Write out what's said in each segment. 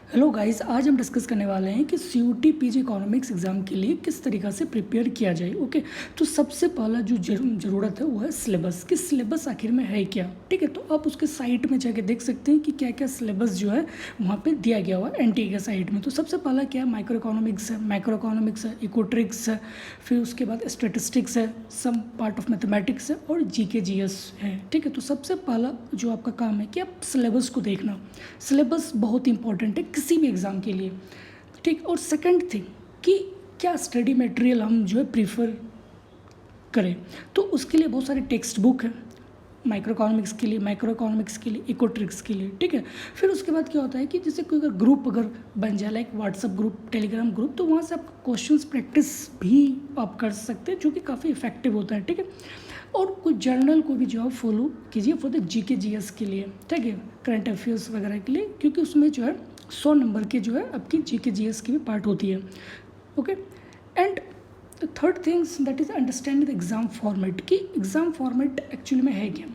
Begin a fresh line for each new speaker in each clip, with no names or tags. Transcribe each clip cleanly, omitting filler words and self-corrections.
Hello guys, आज हम discuss करने वाले हैं कि सीयूटी पीजी इकोनॉमिक्स एग्ज़ाम के लिए किस तरीक़ा से प्रिपेयर किया जाए। ओके, तो सबसे पहला जो ज़रूरत है वो है सिलेबस, कि सिलेबस आखिर में है क्या। ठीक है, तो आप उसके साइट में जाके देख सकते हैं कि क्या क्या सिलेबस जो है वहाँ पे दिया गया हुआ है एनटीए के साइट में। तो सबसे पहला क्या है, माइक्रो इकोनॉमिक्स है, मैक्रो इकोनॉमिक्स है, इकोट्रिक्स है, फिर उसके बाद स्टेटिस्टिक्स है, सम पार्ट ऑफ मैथमेटिक्स है और जीके जीएस है। ठीक है, तो सबसे पहला जो आपका काम है कि आप सिलेबस को देखना। सिलेबस बहुत इंपॉर्टेंट है किसी भी एग्ज़ाम के लिए। ठीक, और सेकंड थिंग कि क्या स्टडी मटेरियल हम जो है प्रीफर करें, तो उसके लिए बहुत सारे टेक्स्ट बुक है, माइक्रो इकोनॉमिक्स के लिए, मैक्रो इकोनॉमिक्स के लिए, इकोट्रिक्स के लिए। ठीक है, फिर उसके बाद क्या होता है कि जैसे कोई अगर ग्रुप अगर बन जाए, like WhatsApp group, Telegram group, तो वहाँ से आप क्वेश्चंस प्रैक्टिस भी आप कर सकते हैं, जो कि काफ़ी इफेक्टिव होता है। ठीक है, और कुछ जर्नल को भी जो है फॉलो कीजिए फॉर द जीके जीएस के लिए। ठीक है, करंट अफेयर्स वगैरह के लिए, क्योंकि उसमें जो है 100 नंबर के जो है आपकी जीके जीएस की भी पार्ट होती है। Okay, and third things that is understand the exam format, कि एग्ज़ाम फॉर्मेट एक्चुअली में है क्या।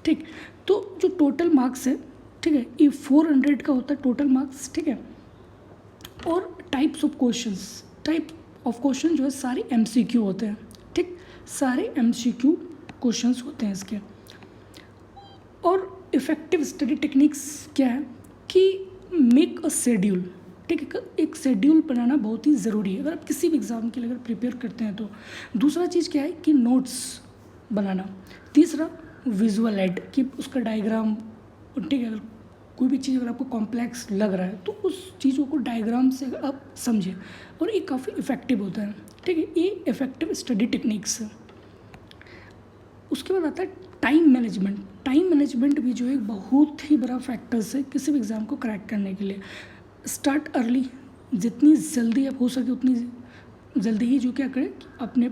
ठीक, तो जो टोटल मार्क्स है, ठीक है, ये 400 का होता है टोटल मार्क्स। ठीक है, और टाइप्स ऑफ क्वेश्चन जो है सारे एमसीक्यू होते हैं। ठीक, सारे एमसीक्यू क्वेश्चंस होते हैं इसके। और इफ़ेक्टिव स्टडी टेक्निक्स क्या है कि मेक अ शेड्यूल। ठीक है, एक शेड्यूल बनाना बहुत ही ज़रूरी है अगर आप किसी भी एग्ज़ाम के लिए अगर प्रिपेयर करते हैं तो। दूसरा चीज़ क्या है कि नोट्स बनाना। तीसरा विजुअल एड, कि उसका डायग्राम। ठीक है, अगर कोई भी चीज़ अगर आपको कॉम्प्लेक्स लग रहा है तो उस चीज़ों को डायग्राम से आप समझें, और ये काफ़ी इफ़ेक्टिव होता है। ठीक है, ये इफ़ेक्टिव स्टडी टेक्निक्स है। उसके बाद आता है टाइम मैनेजमेंट। टाइम मैनेजमेंट भी जो है बहुत ही बड़ा फैक्टर्स है किसी भी एग्ज़ाम को क्रैक करने के लिए। स्टार्ट अर्ली, जितनी जल्दी आप हो सके उतनी जल्दी ही जो क्या करें अपने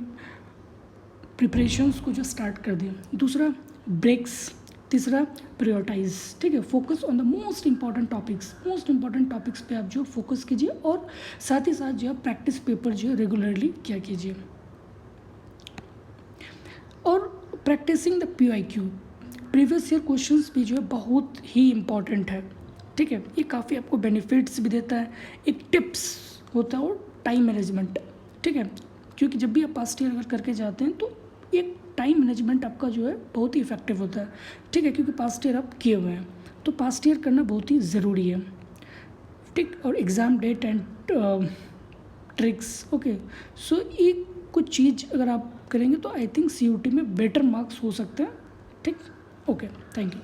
प्रिपरेशंस को जो स्टार्ट कर दें। दूसरा ब्रेक्स। तीसरा प्रायोरिटाइज। ठीक है, focus on the most important topics पे आप जो फोकस कीजिए, और साथ ही साथ जो है प्रैक्टिस पेपर जो है रेगुलरली क्या कीजिए। और practicing the PYQ, previous year questions भी जो है बहुत ही इम्पॉर्टेंट है। ठीक है, ये काफ़ी आपको बेनिफिट्स भी देता है, एक टिप्स होता है, और टाइम मैनेजमेंट। ठीक है, क्योंकि जब भी आप पास्ट ईयर अगर करके जाते हैं तो एक टाइम मैनेजमेंट आपका जो है बहुत ही इफेक्टिव होता है। ठीक है, क्योंकि पास्ट ईयर आप किए हुए हैं, तो पास्ट ईयर करना बहुत ही ज़रूरी है। ठीक, और exam date and tricks. Okay, so ये कुछ चीज़ अगर आप करेंगे तो आई थिंक CUT में बेटर मार्क्स हो सकते हैं। ठीक, ओके, थैंक यू।